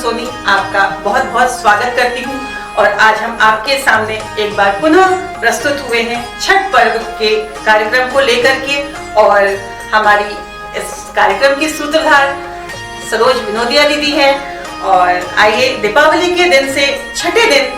सोनी आपका बहुत बहुत स्वागत करती हूँ। और आज हम आपके सामने एक बार पुनः प्रस्तुत हुए हैं छठ पर्व के कार्यक्रम को लेकर के। और हमारी इस कार्यक्रम की सूत्रधार सरोज विनोदिया दीदी है। और आइए, दीपावली के दिन से छठे दिन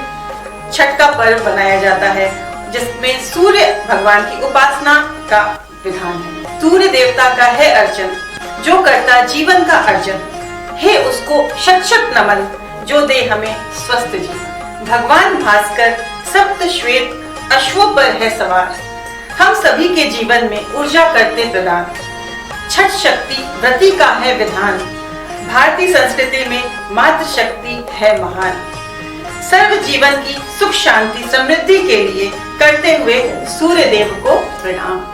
छठ का पर्व मनाया जाता है, जिसमें सूर्य भगवान की उपासना का विधान है। सूर्य देवता का है अर्चन, जो करता जीवन का अर्जन, हे उसको शत शत नमन, जो दे हमें स्वस्थ जीवन। भगवान भास्कर सप्त श्वेत अश्वों पर है सवार, हम सभी के जीवन में ऊर्जा करते प्रदान। छठ शक्ति व्रती का है विधान, भारतीय संस्कृति में मातृशक्ति है महान। सर्व जीवन की सुख शांति समृद्धि के लिए करते हुए सूर्य देव को प्रणाम।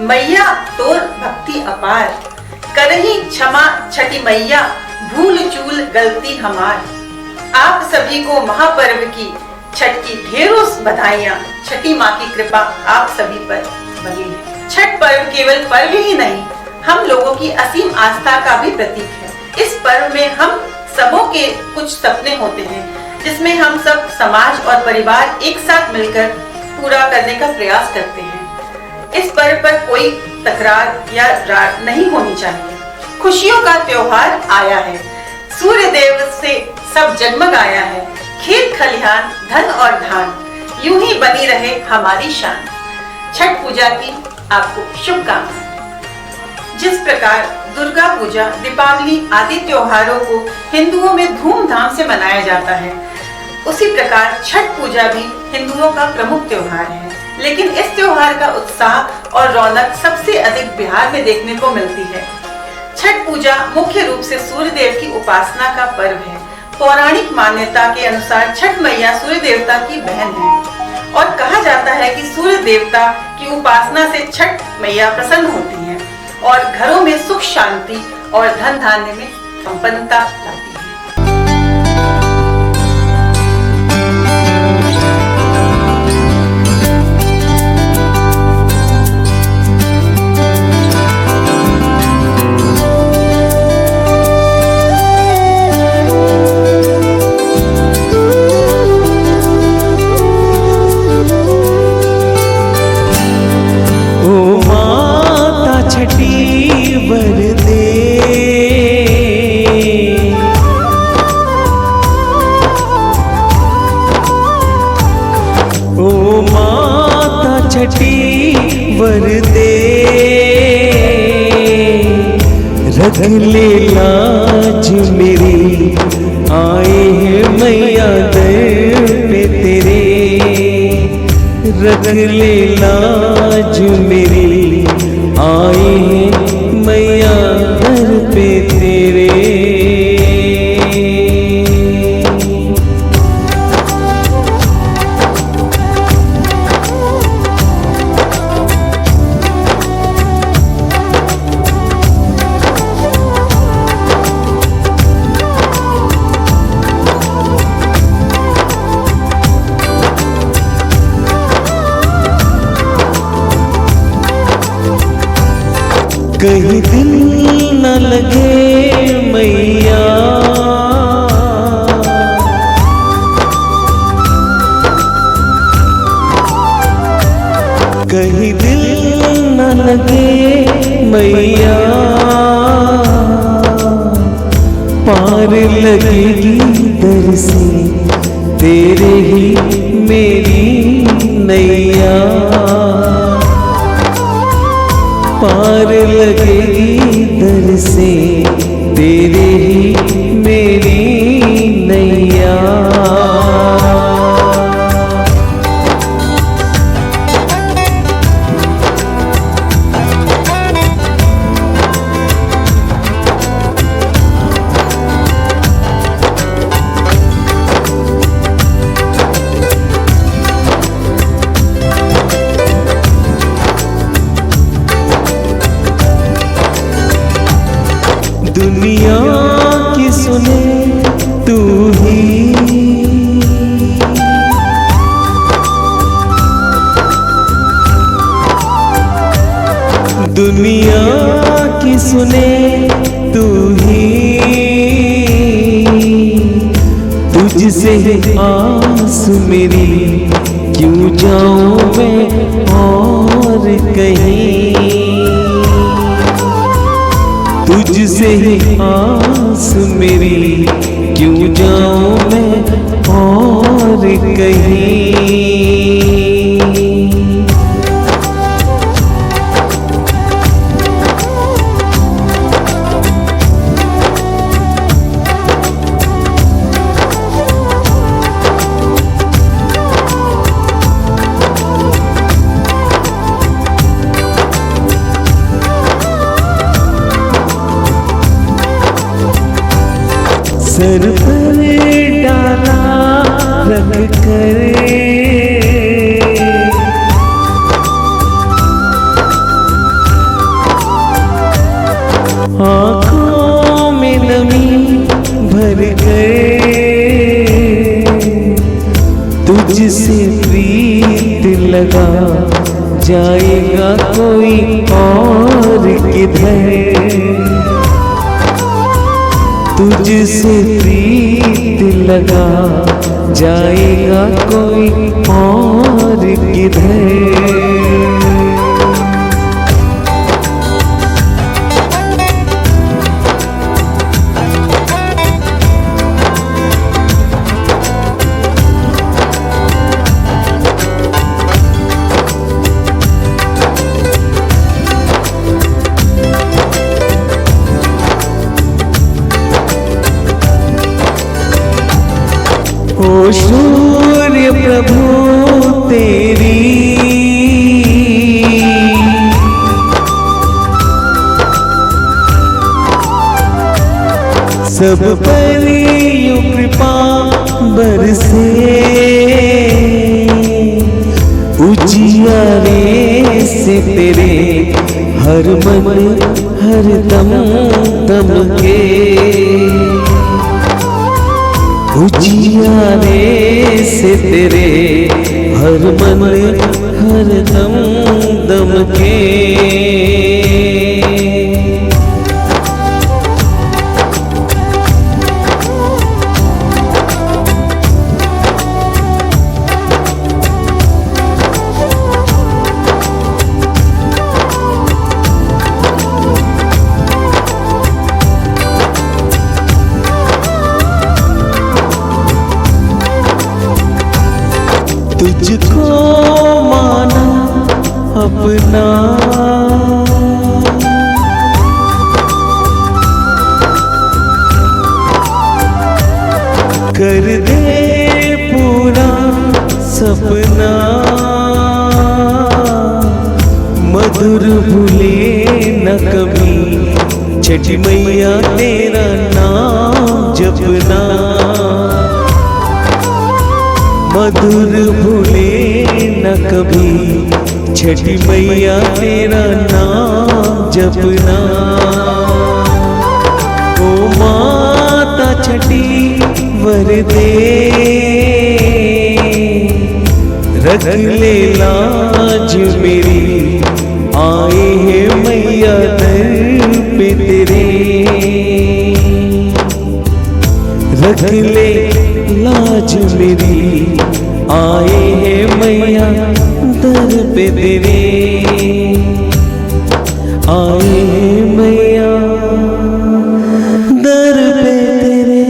मैया तोर भक्ति अपार, करही क्षमा छठी मैया, भूल चूल गलती हमार। आप सभी को महापर्व की छठ की ढेरों बधाइयां। छठी माँ की कृपा आप सभी पर बनी है। छठ पर्व केवल पर्व ही नहीं, हम लोगों की असीम आस्था का भी प्रतीक है। इस पर्व में हम सबों के कुछ सपने होते हैं, जिसमें हम सब समाज और परिवार एक साथ मिलकर पूरा करने का प्रयास करते हैं। इस पर्व पर कोई तकरार या रार नहीं होनी चाहिए। खुशियों का त्योहार आया है, सूर्य देव से सब जगमगाया है। खेत खलिहान धन और धान, यूं ही बनी रहे हमारी शान। छठ पूजा की आपको शुभकामनाएं। जिस प्रकार दुर्गा पूजा, दीपावली आदि त्योहारों को हिंदुओं में धूमधाम से मनाया जाता है, उसी प्रकार छठ पूजा भी हिंदुओं का प्रमुख त्योहार है। लेकिन इस त्योहार का उत्साह और रौनक सबसे अधिक बिहार में देखने को मिलती है। छठ पूजा मुख्य रूप से सूर्य देव की उपासना का पर्व है। पौराणिक मान्यता के अनुसार छठ मैया सूर्य देवता की बहन है और कहा जाता है कि सूर्य देवता की उपासना से छठ मैया प्रसन्न होती हैं और घरों में सुख शांति और धन धान्य में संपन्नता लाती है। छठी वर दे, रख ले लाज मेरी, आए हैं मैया दर पे तेरे। रख ले लाज मेरी, आए हैं मैया दर पे तेरे। कहीं दिल न लगे मैया, कहीं दिल न लगे मैया, पार लगेगी दर से तेरे ही मेरी नैया। पार लगेगी दर से तेरे ही मेरी नैया। दुनिया की सुने तू ही, दुनिया की सुने तू ही, तुझसे आस मेरी क्यों जाऊं मैं और कहीं। तुझसे ही आस मेरी क्यों जाऊं मैं और कहीं। सर पर डाला रख कर, भर कर तुझसे प्रीत लगा जाएगा कोई और किधर। तुझसे प्रीत लगा जाएगा कोई और किधर। ओ सूर्य प्रभु तेरी सब पर यूं कृपा बरसे। उजियारे से तेरे हर मन हर दम दम के। उजियारे से तेरे हर मन हर दम दम के। तुझको माना अपना कर दे पूरा सपना। मधुर भूले न कभी छठी मैया तेरा नाम जपना। मधुर भूले न कभी छठी मैया तेरा नाम जपना। ओ माता छठी वरदे रख ले लाज मेरी। आए हैं मैया दर पे तेरे। रख ले लाज मेरी। आए हैं मैया दर पे तेरे। आए हैं मैया दर पे तेरे।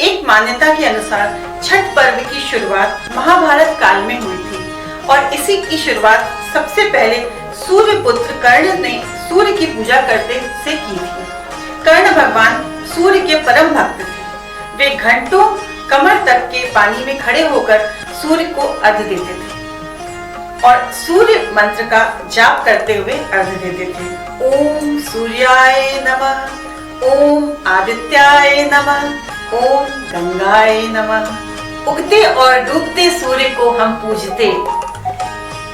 एक मान्यता के अनुसार छठ पर्व की शुरुआत महाभारत काल में हुई थी और इसी की शुरुआत सबसे पहले सूर्य पुत्र कर्ण ने सूर्य की पूजा करते से की थी। कर्ण भगवान सूर्य के परम भक्त थे। वे घंटों कमर तक के पानी में खड़े होकर सूर्य को अर्घ्य देते थे और सूर्य मंत्र का जाप करते हुए अर्घ्य देते थे। ओम सूर्याय नमः, ओम आदित्याय नमः, ओम गंगाय नमः। उगते और डूबते सूर्य को हम पूजते,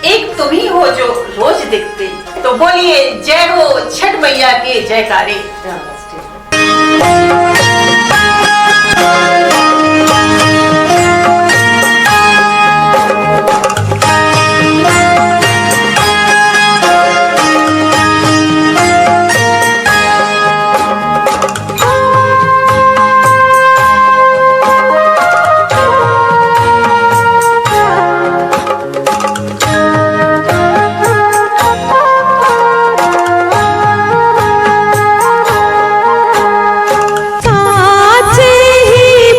एक तुम ही हो जो रोज दिखते। तो बोलिए जय हो छठ मैया के जयकारे। साचे ही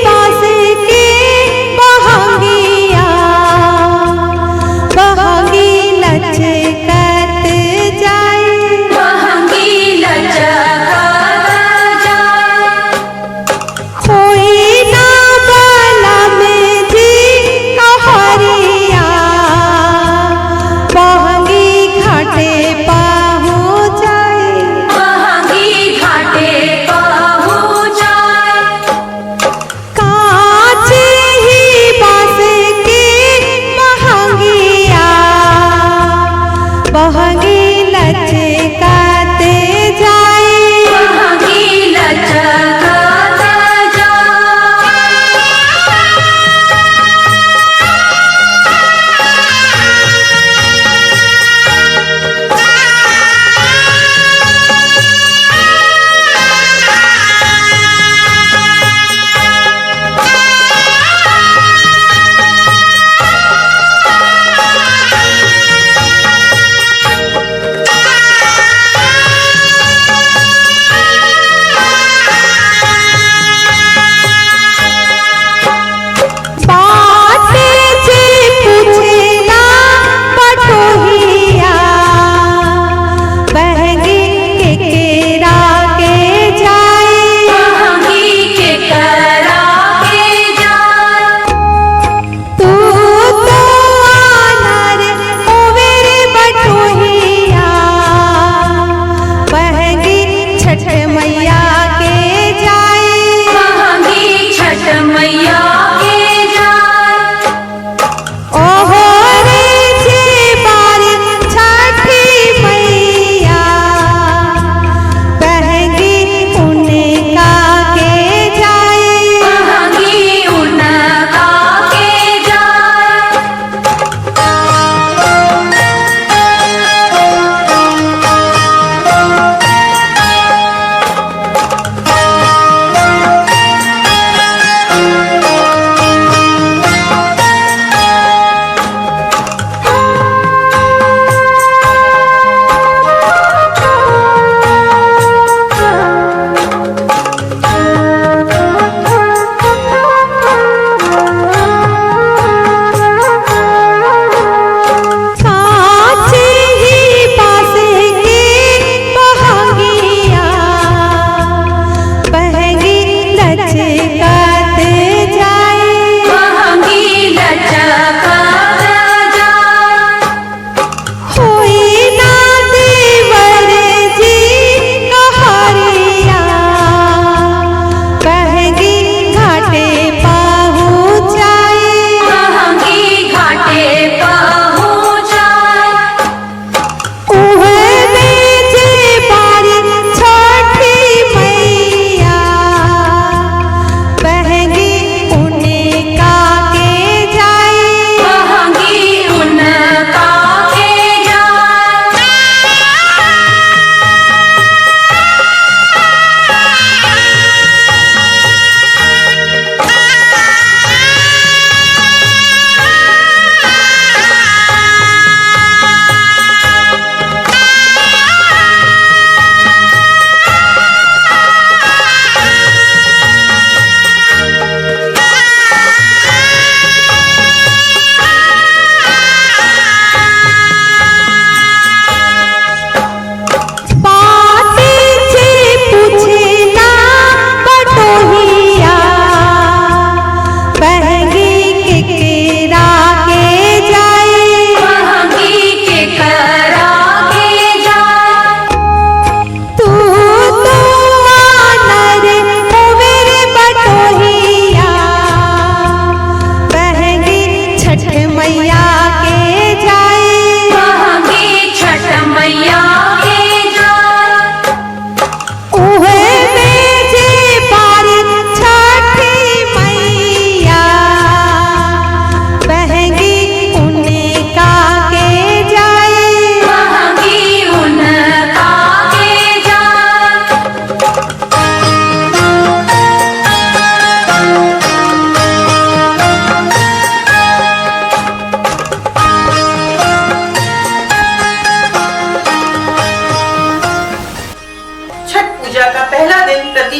पूजा का पहला दिन प्रति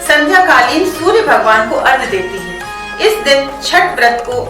संध्याकालीन सूर्य भगवान को अर्घ्य देती है। इस दिन छठ व्रत को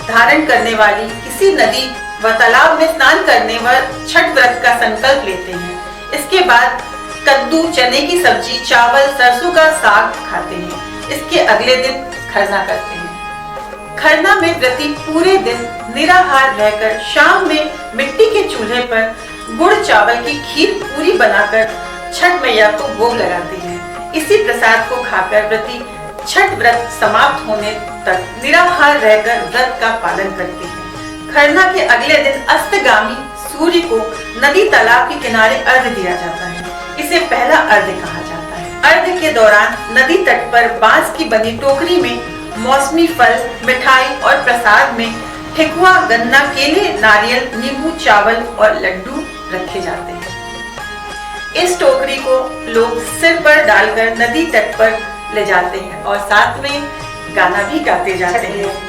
धारण करने वाली किसी नदी व तालाब में स्नान करने व छठ व्रत का संकल्प लेते हैं। इसके बाद कद्दू, चने की सब्जी, चावल, सरसों का साग खाते हैं। इसके अगले दिन खरना करते हैं। खरना में व्रती पूरे दिन निराहार रहकर शाम में मिट्टी के चूल्हे पर गुड़ चावल की खीर पूरी बनाकर छठ मैया को भोग लगाते हैं। इसी प्रसाद को खाकर व्रती छठ व्रत समाप्त होने तक निराहार रहकर व्रत का पालन करते हैं। खरना के अगले दिन अस्तगामी सूर्य को नदी तालाब के किनारे अर्घ्य दिया जाता है। इसे पहला अर्घ्य कहा जाता है। अर्घ्य के दौरान नदी तट पर बांस की बनी टोकरी में मौसमी फल, मिठाई और प्रसाद में ठेकुआ, गन्ना, केले, नारियल, नींबू, चावल और लड्डू रखे जाते हैं। इस टोकरी को लोग सिर पर डालकर नदी तट पर ले जाते हैं और साथ में गाना भी गाते जाते हैं।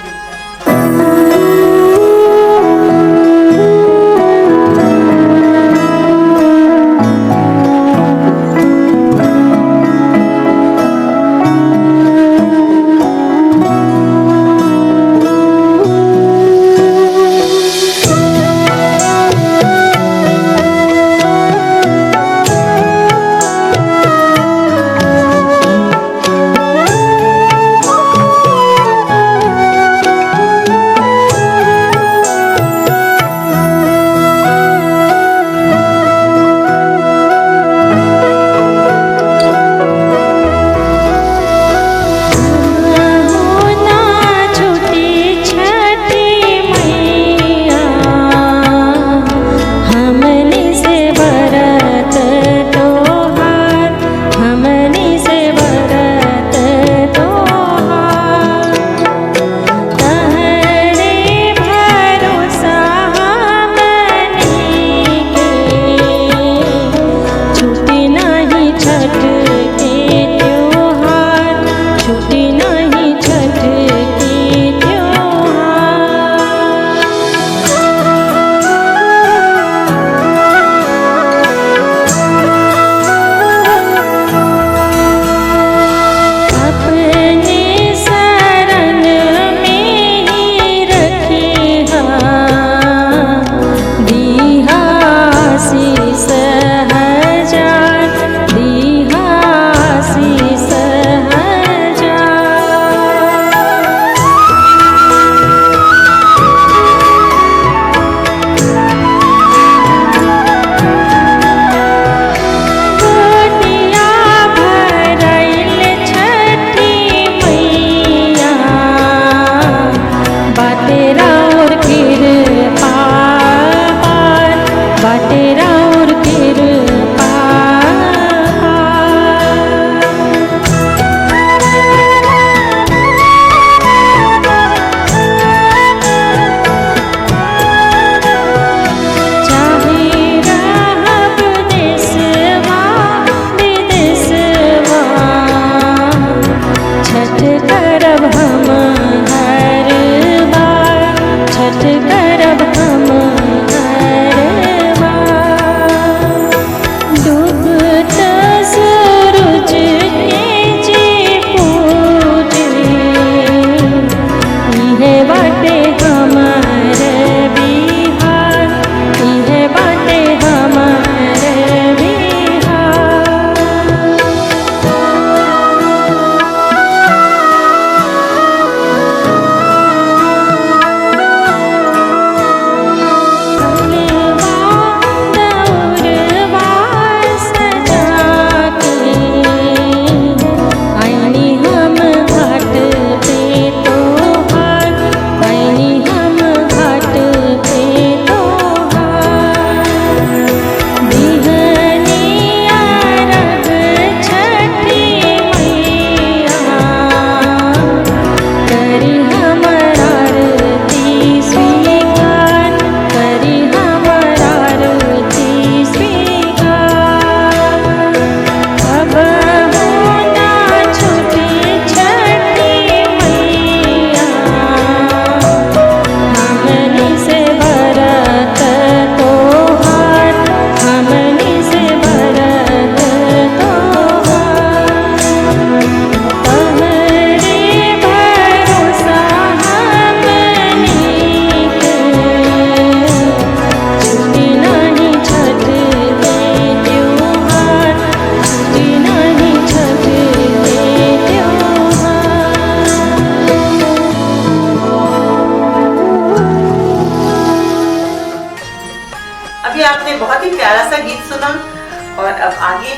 अब आगे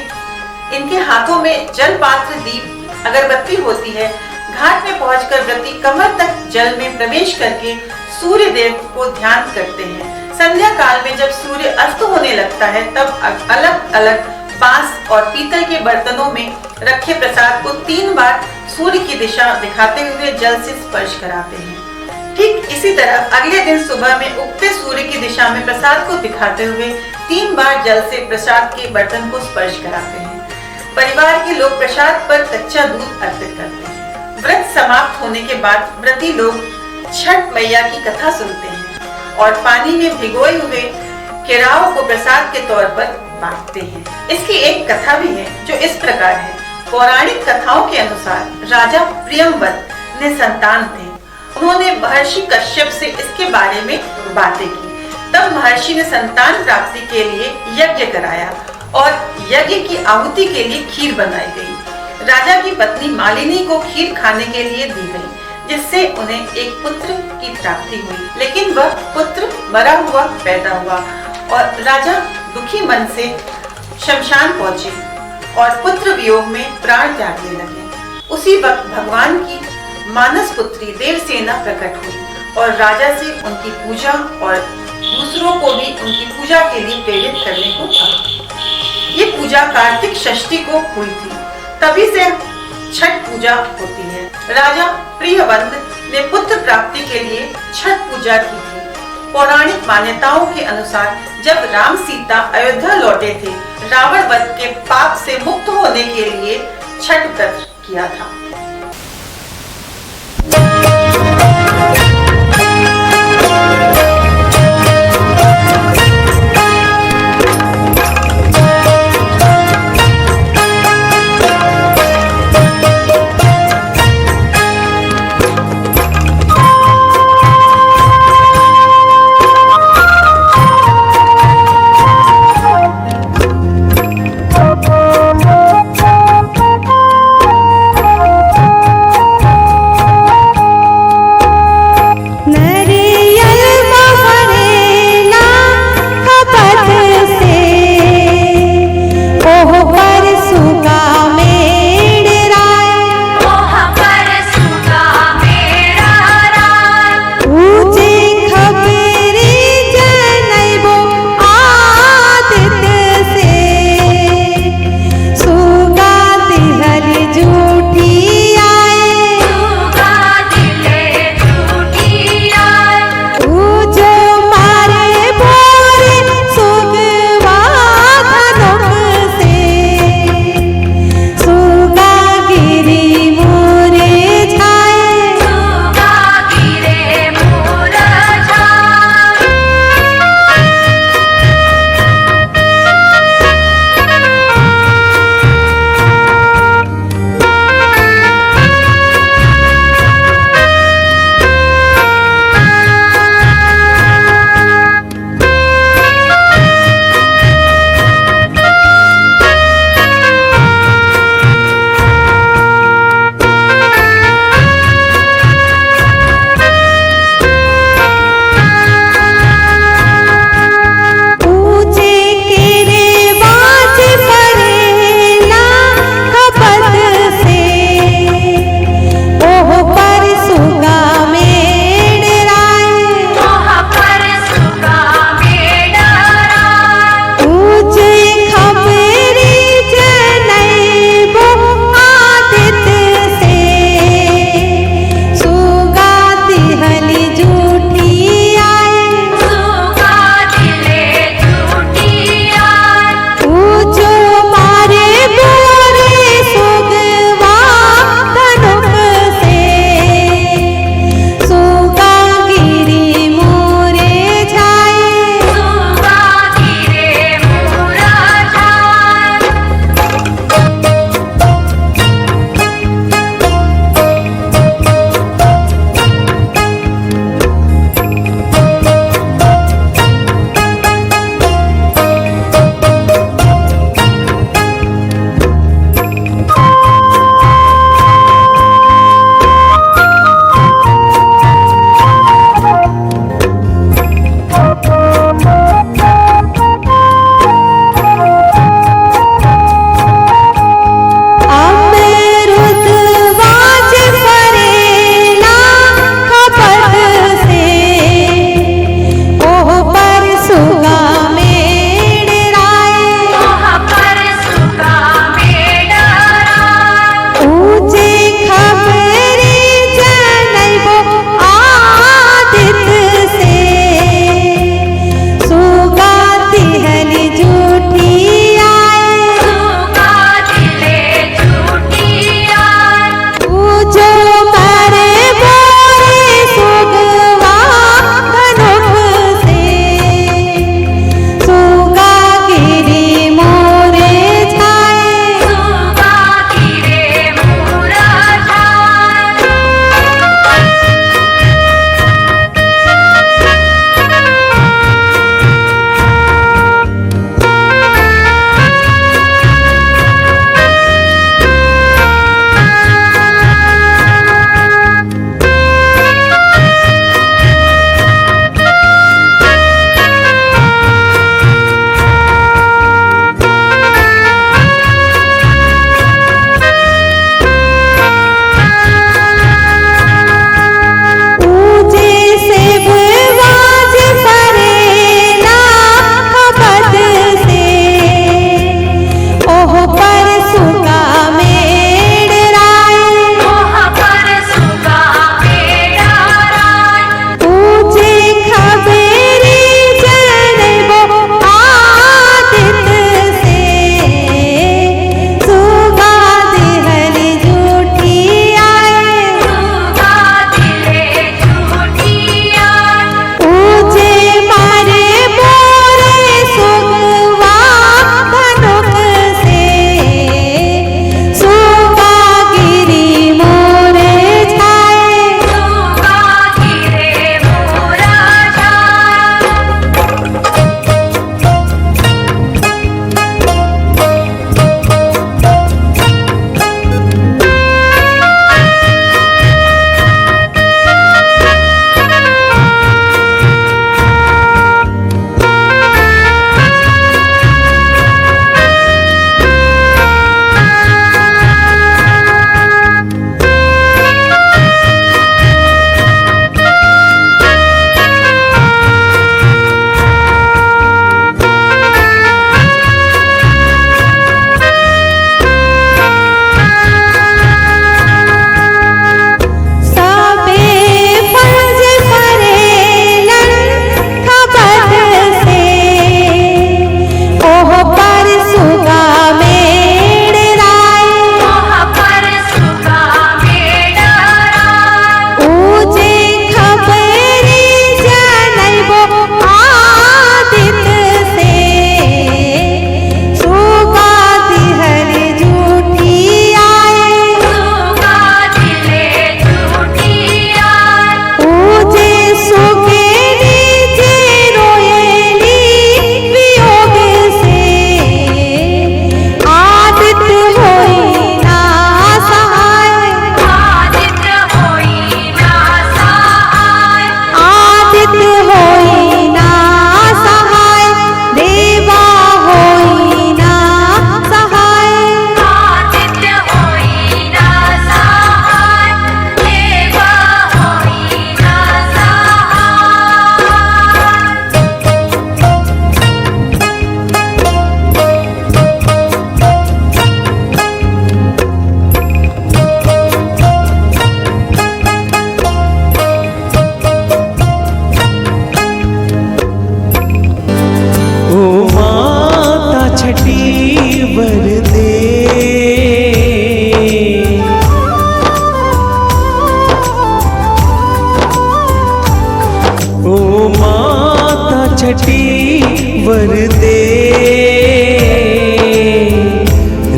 इनके हाथों में जल पात्र, दीप, अगरबत्ती होती है। घाट में पहुंचकर व्रती कमर तक जल में प्रवेश करके सूर्य देव को ध्यान करते हैं। संध्या काल में जब सूर्य अस्त होने लगता है तब अलग अलग बांस और पीतल के बर्तनों में रखे प्रसाद को 3 बार सूर्य की दिशा दिखाते हुए जल से स्पर्श कराते हैं। ठीक इसी तरह अगले दिन सुबह में उगते सूर्य की दिशा में प्रसाद को दिखाते हुए 3 बार जल से प्रसाद के बर्तन को स्पर्श कराते हैं। परिवार के लोग प्रसाद पर कच्चा दूध अर्पित करते हैं। व्रत समाप्त होने के बाद व्रती लोग छठ मैया की कथा सुनते हैं और पानी में भिगोए हुए केराव को प्रसाद के तौर पर बांटते हैं। इसकी एक कथा भी है जो इस प्रकार है। पौराणिक कथाओं के अनुसार राजा प्रियंवत ने संतान थे। उन्होंने महर्षि कश्यप से इसके बारे में बातें की। तब महर्षि ने संतान प्राप्ति के लिए यज्ञ कराया और यज्ञ की आहुति के लिए खीर बनाई गई। राजा की पत्नी मालिनी को खीर खाने के लिए दी गई, जिससे उन्हें एक पुत्र की प्राप्ति हुई। लेकिन वह पुत्र मरा हुआ पैदा हुआ और राजा दुखी मन से शमशान पहुंचे और पुत्र वियोग में प्राण त्यागने लगे। उसी वक्त भगवान की मानस पुत्री देवसेना प्रकट हुई और राजा से उनकी पूजा और दूसरों को भी उनकी पूजा के लिए प्रेरित करने को कहा। ये पूजा कार्तिक षष्ठी को हुई थी। तभी से छठ पूजा होती है। राजा प्रियवंत ने पुत्र प्राप्ति के लिए छठ पूजा की थी। पौराणिक मान्यताओं के अनुसार जब राम सीता अयोध्या लौटे थे, रावण वध के पाप से मुक्त होने के लिए छठ व्रत किया था।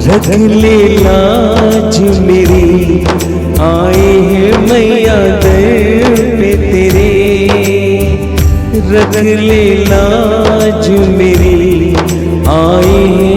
रख ले लाज मेरी, आए हैं मैया दर पे तेरे, रख ले लाज मेरी, आए हैं